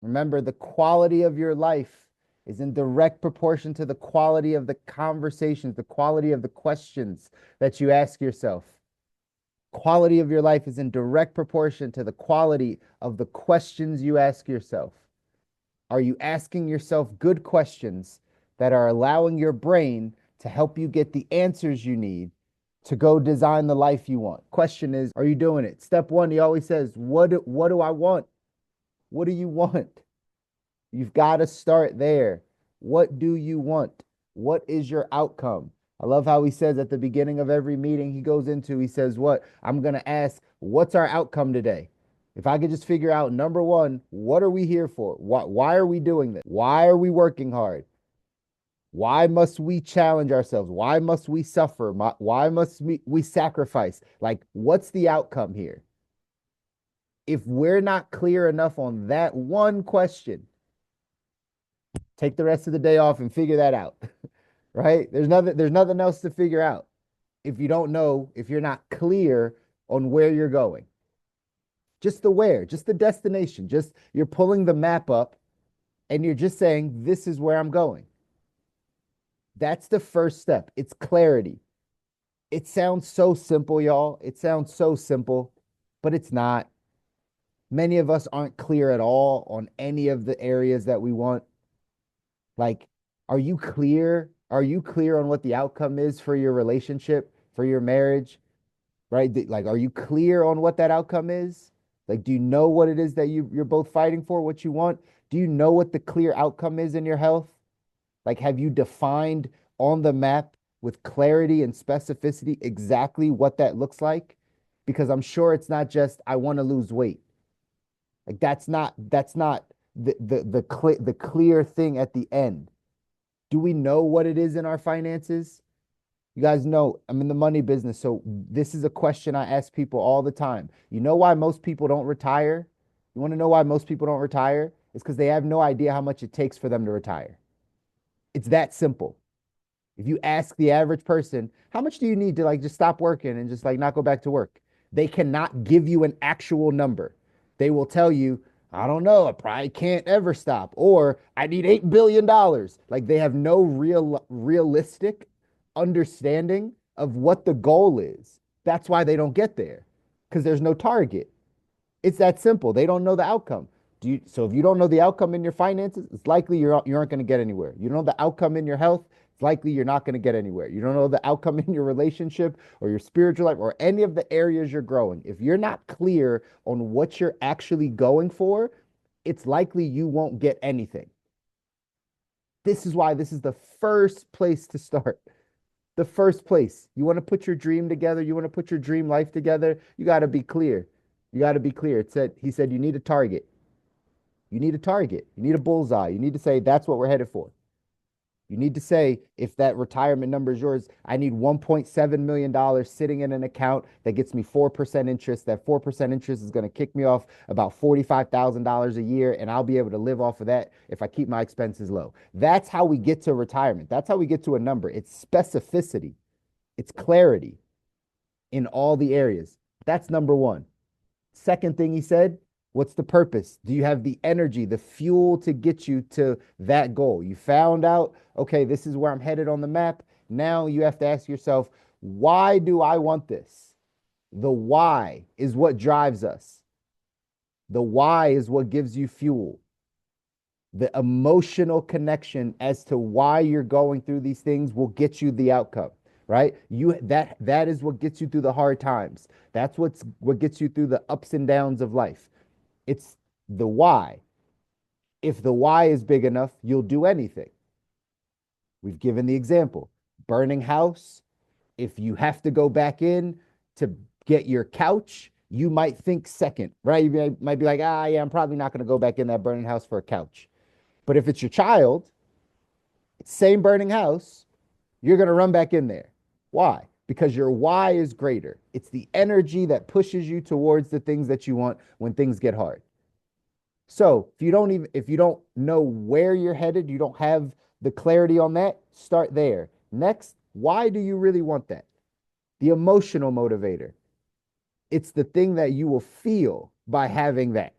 Remember, the quality of your life is in direct proportion to the quality of the conversations, the quality of the questions that you ask yourself. Quality of your life is in direct proportion to the quality of the questions you ask yourself. Are you asking yourself good questions that are allowing your brain to help you get the answers you need to go design the life you want? Question is, are you doing it? Step one, he always says, what do I want? What do you want? You've got to start there. What do you want? What is your outcome? I love how he says at the beginning of every meeting he goes into, he says, what? I'm going to ask, what's our outcome today? If I could just figure out number one, what are we here for? Why are we doing this? Why are we working hard? Why must we challenge ourselves? Why must we suffer? Why must we sacrifice? Like, what's the outcome here? If we're not clear enough on that one question, take the rest of the day off and figure that out. Right? There's nothing else to figure out if you don't know, if you're not clear on where you're going. Just the where, just the destination. Just you're pulling the map up and you're just saying, this is where I'm going. That's the first step. It's clarity. It sounds so simple, y'all. It sounds so simple, but it's not. Many of us aren't clear at all on any of the areas that we want. Like, are you clear? Are you clear on what the outcome is for your relationship, for your marriage? Right? Like, are you clear on what that outcome is? Like, do you know what it is that you're both fighting for, what you want? Do you know what the clear outcome is in your health? Like, have you defined on the map with clarity and specificity exactly what that looks like? Because I'm sure it's not just I want to lose weight. Like that's not the clear thing at the end. Do we know what it is in our finances? You guys know I'm in the money business, so this is a question I ask people all the time. You know why most people don't retire? You want to know why most people don't retire? It's because they have no idea how much it takes for them to retire. It's that simple. If you ask the average person, how much do you need to like just stop working and just like not go back to work? They cannot give you an actual number. They will tell you, I don't know, I probably can't ever stop, or I need $8 billion. Like they have no realistic understanding of what the goal is. That's why they don't get there because there's no target. It's that simple. They don't know the outcome. So if you don't know the outcome in your finances, it's likely you aren't going to get anywhere. You don't know the outcome in your health, it's likely you're not going to get anywhere. You don't know the outcome in your relationship or your spiritual life or any of the areas you're growing. If you're not clear on what you're actually going for, it's likely you won't get anything. This is why this is the first place to start. The first place. You want to put your dream together, you want to put your dream life together, you got to be clear. You got to be clear. He said you need a target. You need a target. You need a bullseye. You need to say that's what we're headed for. You need to say if that retirement number is yours, I need $1.7 million sitting in an account that gets me 4% interest. That 4% interest is going to kick me off about $45,000 a year, and I'll be able to live off of that if I keep my expenses low. That's how we get to retirement. That's how we get to a number. It's specificity, it's clarity in all the areas. That's number one. Second thing he said, what's the purpose? Do you have the energy, the fuel to get you to that goal? You found out, okay, this is where I'm headed on the map. Now you have to ask yourself, why do I want this? The why is what drives us. The why is what gives you fuel. The emotional connection as to why you're going through these things will get you the outcome, right? That is what gets you through the hard times. That's what gets you through the ups and downs of life. It's the why. If the why is big enough, you'll do anything. We've given the example. Burning house, if you have to go back in to get your couch, you might think second, right? You might be like, yeah, I'm probably not going to go back in that burning house for a couch. But if it's your child, same burning house, you're going to run back in there. Why? Because your why is greater. It's the energy that pushes you towards the things that you want when things get hard. So if you don't know where you're headed, you don't have the clarity on that, start there. Next, why do you really want that? The emotional motivator. It's the thing that you will feel by having that.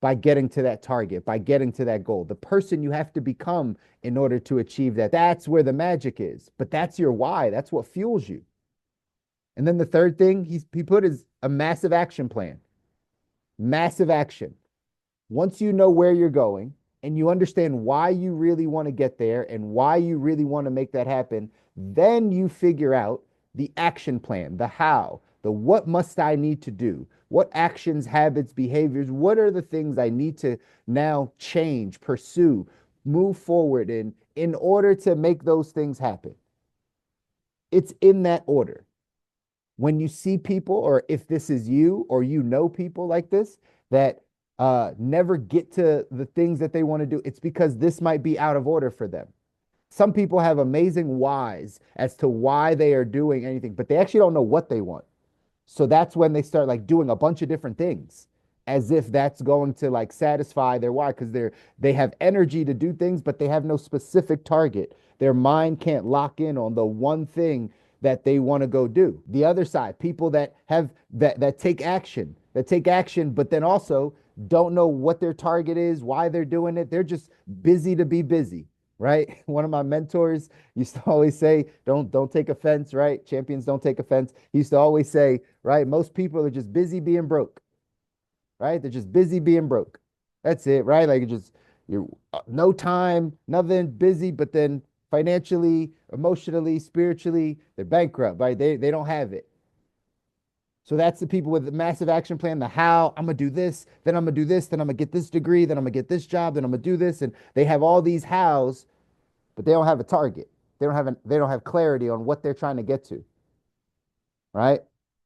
by getting to that target, by getting to that goal, the person you have to become in order to achieve that. That's where the magic is. But that's your why. That's what fuels you. And then the third thing he put is a massive action plan. Massive action. Once you know where you're going and you understand why you really want to get there and why you really want to make that happen, then you figure out the action plan, the how, the what must I need to do? What actions, habits, behaviors, what are the things I need to now change, pursue, move forward in order to make those things happen? It's in that order. When you see people, or if this is you, or you know people like this that never get to the things that they want to do, it's because this might be out of order for them. Some people have amazing whys as to why they are doing anything, but they actually don't know what they want. So that's when they start like doing a bunch of different things as if that's going to like satisfy their why, because they have energy to do things, but they have no specific target. Their mind can't lock in on the one thing that they want to go do. The other side, people that have that take action, but then also don't know what their target is, why they're doing it. They're just busy to be busy, right? One of my mentors used to always say, don't take offense, right? Champions don't take offense. He used to always say, right, most people are just busy being broke, right? They're just busy being broke. That's it, right? Like just you're no time, nothing, busy, but then financially, emotionally, spiritually, they're bankrupt, right? They don't have it. So that's the people with the massive action plan, the how, I'm gonna do this, then I'm gonna do this, then I'm gonna get this degree, then I'm gonna get this job, then I'm gonna do this. And they have all these hows, but they don't have a target. They don't have clarity on what they're trying to get to, right?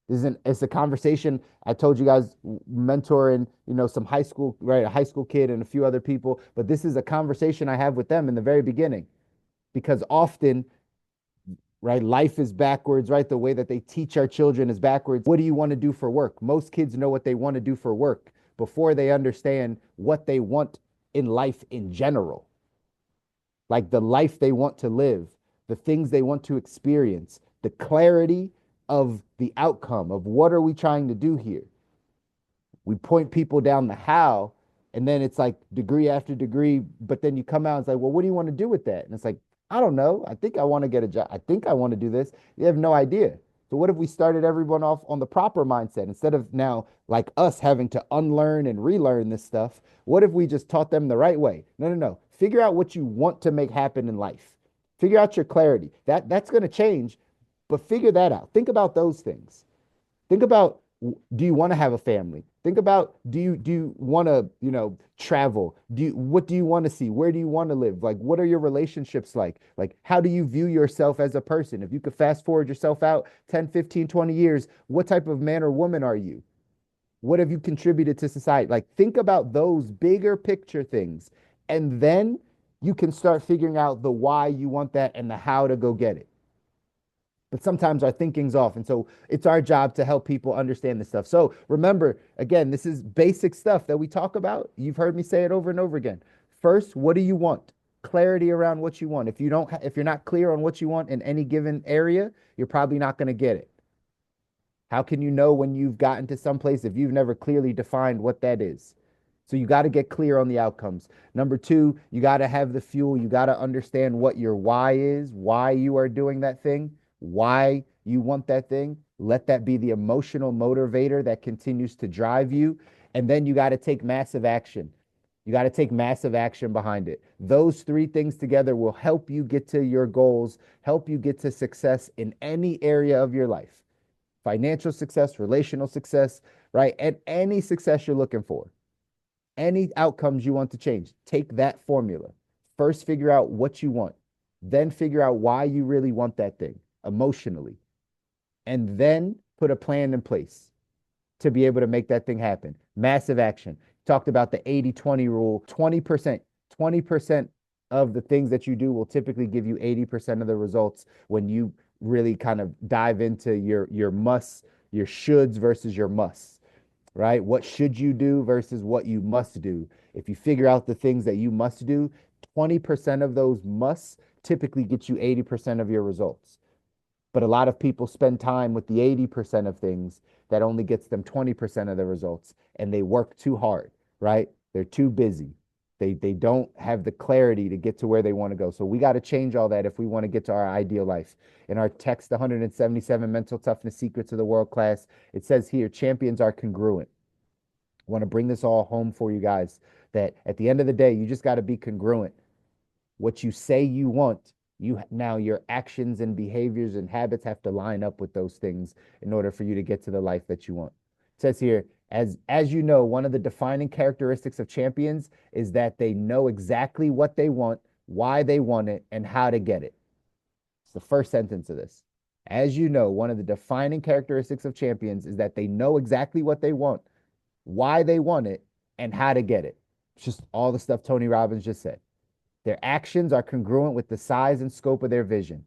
This isn't it's a conversation I told you guys mentoring, some high school, right? A high school kid and a few other people, but this is a conversation I have with them in the very beginning because often, right, life is backwards, right? The way that they teach our children is backwards. What do you want to do for work? Most kids know what they want to do for work before they understand what they want in life in general, like the life they want to live, the things they want to experience, the clarity of the outcome of what are we trying to do here. We point people down the how, and then it's like degree after degree, but then you come out and it's like, well, what do you want to do with that? And it's like, I don't know. I think I want to get a job. I think I want to do this. You have no idea. So what if we started everyone off on the proper mindset instead of now like us having to unlearn and relearn this stuff? What if we just taught them the right way? No, no, no. Figure out what you want to make happen in life. Figure out your clarity. That's going to change, but figure that out. Think about those things. Think about, do you want to have a family? Think about, do you want to, travel? What do you want to see? Where do you want to live? Like what are your relationships like? Like how do you view yourself as a person? If you could fast forward yourself out 10, 15, 20 years, what type of man or woman are you? What have you contributed to society? Like think about those bigger picture things. And then you can start figuring out the why you want that and the how to go get it. But sometimes our thinking's off. And so it's our job to help people understand this stuff. So remember, again, this is basic stuff that we talk about. You've heard me say it over and over again. First, what do you want? Clarity around what you want. If you're not clear on what you want in any given area, you're probably not going to get it. How can you know when you've gotten to some place if you've never clearly defined what that is? So you got to get clear on the outcomes. Number two, you got to have the fuel. You got to understand what your why is, why you are doing that thing, why you want that thing. Let that be the emotional motivator that continues to drive you. And then you got to take massive action. You got to take massive action behind it. Those three things together will help you get to your goals, help you get to success in any area of your life. Financial success, relational success, right? And any success you're looking for, any outcomes you want to change, take that formula. First, figure out what you want, then figure out why you really want that thing emotionally, and then put a plan in place to be able to make that thing happen. Massive action. Talked about the 80-20 rule. 20% of the things that you do will typically give you 80% of the results when you really kind of dive into your musts, your shoulds versus your musts, right? What should you do versus what you must do. If you figure out the things that you must do, 20% of those musts typically get you 80% of your results. But a lot of people spend time with the 80% of things that only gets them 20% of the results, and they work too hard, right? They're too busy. They don't have the clarity to get to where they want to go. So we got to change all that if we want to get to our ideal life. In our text, 177 Mental Toughness Secrets of the World Class, it says here, champions are congruent. I want to bring this all home for you guys that at the end of the day, you just got to be congruent. What you say you want, you now your actions and behaviors and habits have to line up with those things in order for you to get to the life that you want. It says here, as you know, one of the defining characteristics of champions is that they know exactly what they want, why they want it, and how to get it. It's the first sentence of this. As you know, one of the defining characteristics of champions is that they know exactly what they want, why they want it, and how to get it. It's just all the stuff Tony Robbins just said. Their actions are congruent with the size and scope of their vision.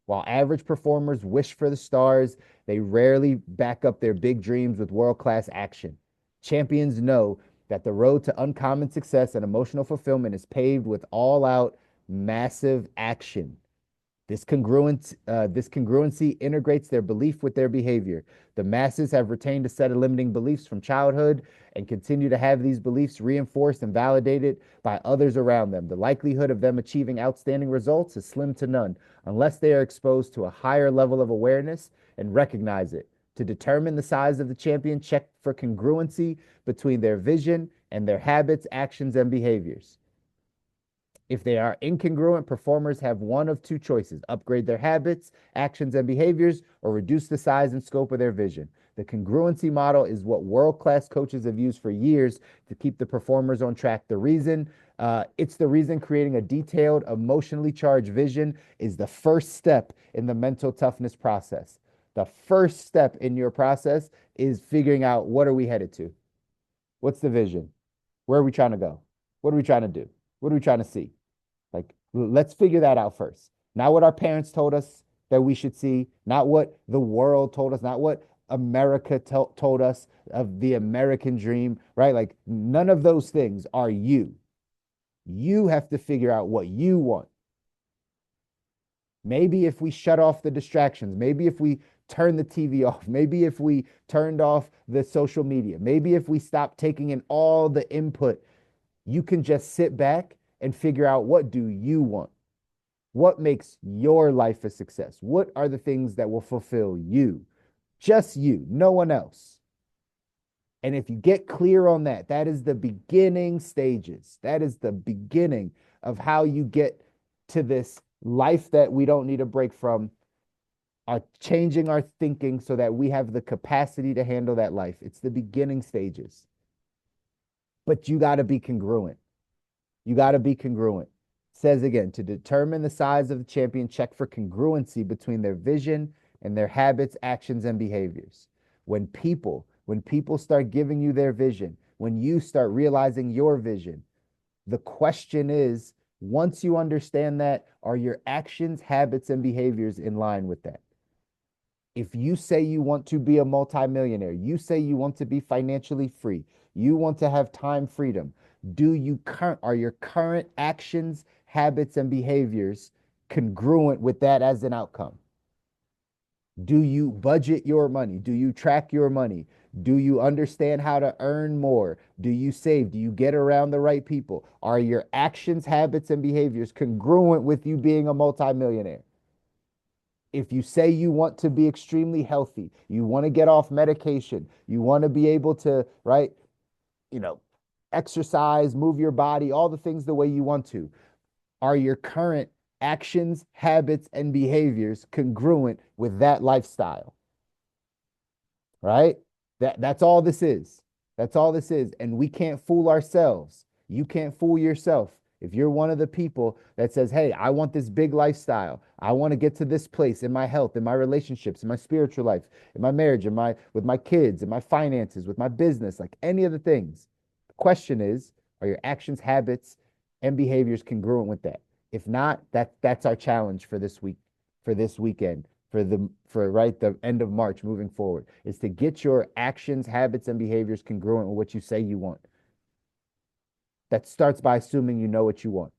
While average performers wish for the stars, they rarely back up their big dreams with world-class action. Champions know that the road to uncommon success and emotional fulfillment is paved with all-out, massive action. This congruency integrates their belief with their behavior. The masses have retained a set of limiting beliefs from childhood and continue to have these beliefs reinforced and validated by others around them. The likelihood of them achieving outstanding results is slim to none unless they are exposed to a higher level of awareness and recognize it. To determine the size of the champion, check for congruency between their vision and their habits, actions, and behaviors. If they are incongruent, performers have one of two choices: upgrade their habits, actions, and behaviors, or reduce the size and scope of their vision. The congruency model is what world-class coaches have used for years to keep the performers on track. It's the reason creating a detailed, emotionally charged vision is the first step in the mental toughness process. The first step in your process is figuring out, what are we headed to? What's the vision? Where are we trying to go? What are we trying to do? What are we trying to see? Like, let's figure that out first. Not what our parents told us that we should see, not what the world told us, not what America told us of the American dream, right? Like, none of those things are you. You have to figure out what you want. Maybe if we shut off the distractions, maybe if we turn the TV off, maybe if we turned off the social media, maybe if we stopped taking in all the input, you can just sit back and figure out, what do you want? What makes your life a success? What are the things that will fulfill you? Just you, no one else. And if you get clear on that, that is the beginning stages. That is the beginning of how you get to this life that we don't need a break from, are changing our thinking so that we have the capacity to handle that life. It's the beginning stages. But you got to be congruent. You got to be congruent. It says again, to determine the size of the champion, check for congruency between their vision and their habits, actions, and behaviors. When people start giving you their vision, when you start realizing your vision, the question is, once you understand that, are your actions, habits, and behaviors in line with that? If you say you want to be a multimillionaire, you say you want to be financially free, you want to have time freedom, are your current actions, habits, and behaviors congruent with that as an outcome? Do you budget your money? Do you track your money? Do you understand how to earn more? Do you save? Do you get around the right people? Are your actions, habits, and behaviors congruent with you being a multimillionaire? If you say you want to be extremely healthy, you want to get off medication, you want to be able to, right, exercise, move your body, all the things the way you want to, are your current actions, habits, and behaviors congruent with that lifestyle? Right? That's all this is. That's all this is. And we can't fool ourselves. You can't fool yourself. If you're one of the people that says, hey, I want this big lifestyle, I want to get to this place in my health, in my relationships, in my spiritual life, in my marriage, with my kids, in my finances, with my business, like any of the things. The question is, are your actions, habits, and behaviors congruent with that? If not, that's our challenge for this week, for this weekend, for the end of March moving forward, is to get your actions, habits, and behaviors congruent with what you say you want. That starts by assuming you know what you want.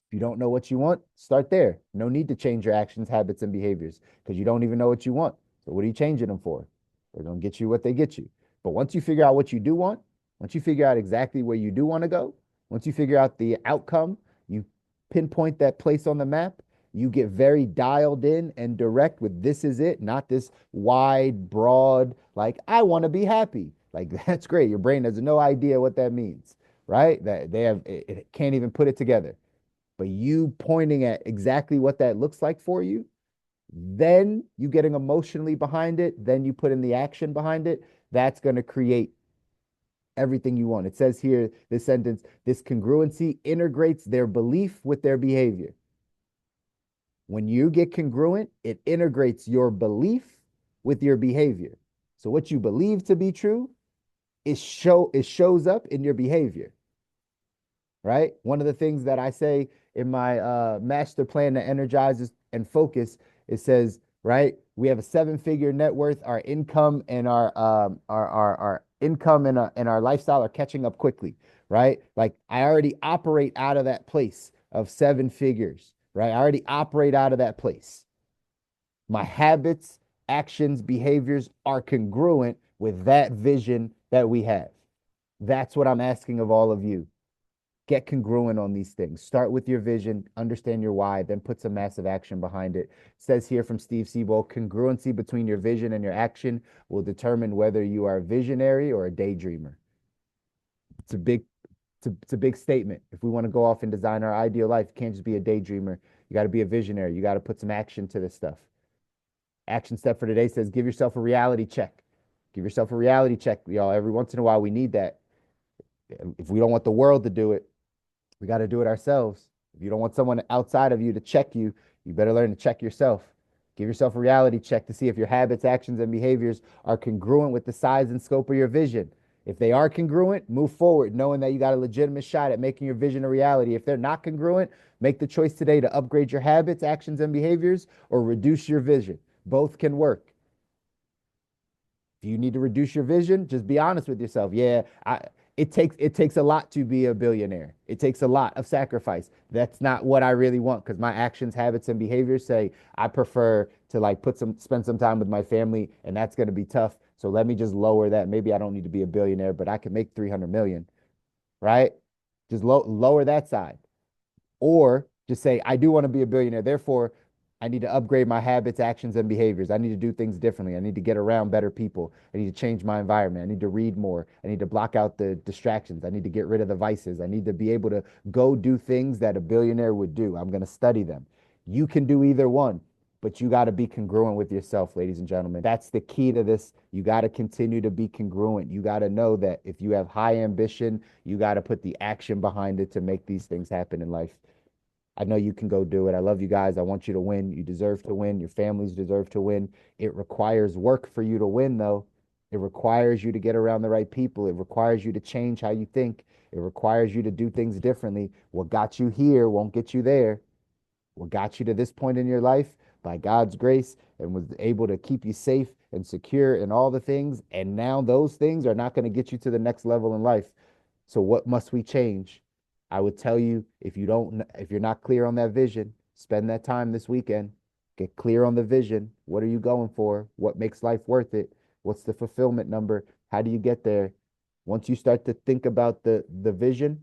If you don't know what you want, start there. No need to change your actions, habits, and behaviors because you don't even know what you want. So what are you changing them for? They're going to get you what they get you. But once you figure out what you do want, Once you figure out exactly where you do want to go, once you figure out the outcome, you pinpoint that place on the map, you get very dialed in and direct with this is it, not this wide, broad, like, I want to be happy. Like, that's great. Your brain has no idea what that means, right? That they have, it can't even put it together. But you pointing at exactly what that looks like for you, then you getting emotionally behind it, then you put in the action behind it, that's going to create everything you want. It says here, this sentence, this congruency integrates their belief with their behavior. When you get congruent, it integrates your belief with your behavior. So what you believe to be true it shows up in your behavior, right? One of the things that I say in my master plan that energizes and focus, it says, right, we have a seven-figure net worth. Our income and our income and our lifestyle are catching up quickly, right? Like, I already operate out of that place of seven figures, right? I already operate out of that place. My habits, actions, behaviors are congruent with that vision that we have. That's what I'm asking of all of you. Get congruent on these things. Start with your vision, understand your why, then put some massive action behind it. It says here from Steve Siebold, congruency between your vision and your action will determine whether you are a visionary or a daydreamer. It's a big, it's a big statement. If we want to go off and design our ideal life, you can't just be a daydreamer. You got to be a visionary. You got to put some action to this stuff. Action step for today says give yourself a reality check. Give yourself a reality check, y'all. Every once in a while, we need that. If we don't want the world to do it, we got to do it ourselves. If you don't want someone outside of you to check you, you better learn to check yourself. Give yourself a reality check to see if your habits, actions, and behaviors are congruent with the size and scope of your vision. If they are congruent, move forward, knowing that you got a legitimate shot at making your vision a reality. If they're not congruent, make the choice today to upgrade your habits, actions, and behaviors or reduce your vision. Both can work. If you need to reduce your vision, just be honest with yourself. Yeah, it takes a lot to be a billionaire. It takes a lot of sacrifice. That's not what I really want because my actions, habits, and behaviors say I prefer to like spend some time with my family, and that's going to be tough. So let me just lower that. Maybe I don't need to be a billionaire, but I can make 300 million, right? Just lower that side. Or just say, I do want to be a billionaire. Therefore, I need to upgrade my habits, actions, and behaviors. I need to do things differently. I need to get around better people. I need to change my environment. I need to read more. I need to block out the distractions. I need to get rid of the vices. I need to be able to go do things that a billionaire would do. I'm going to study them. You can do either one, but you got to be congruent with yourself, ladies and gentlemen. That's the key to this. You got to continue to be congruent. You got to know that if you have high ambition, you got to put the action behind it to make these things happen in life. I know you can go do it. I love you guys. I want you to win. You deserve to win. Your families deserve to win. It requires work for you to win, though. It requires you to get around the right people. It requires you to change how you think. It requires you to do things differently. What got you here won't get you there. What got you to this point in your life by God's grace and was able to keep you safe and secure in all the things. And now those things are not going to get you to the next level in life. So what must we change? I would tell you if you're not clear on that vision, spend that time this weekend. Get clear on the vision. What are you going for? What makes life worth it? What's the fulfillment number? How do you get there? Once you start to think about the vision,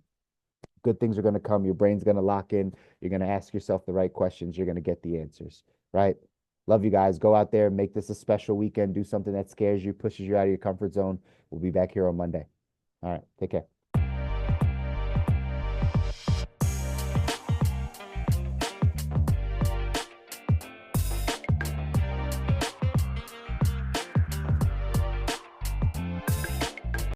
good things are going to come. Your brain's going to lock in. You're going to ask yourself the right questions. You're going to get the answers, right? Love you guys. Go out there, make this a special weekend. Do something that scares you, pushes you out of your comfort zone. We'll be back here on Monday. All right. Take care.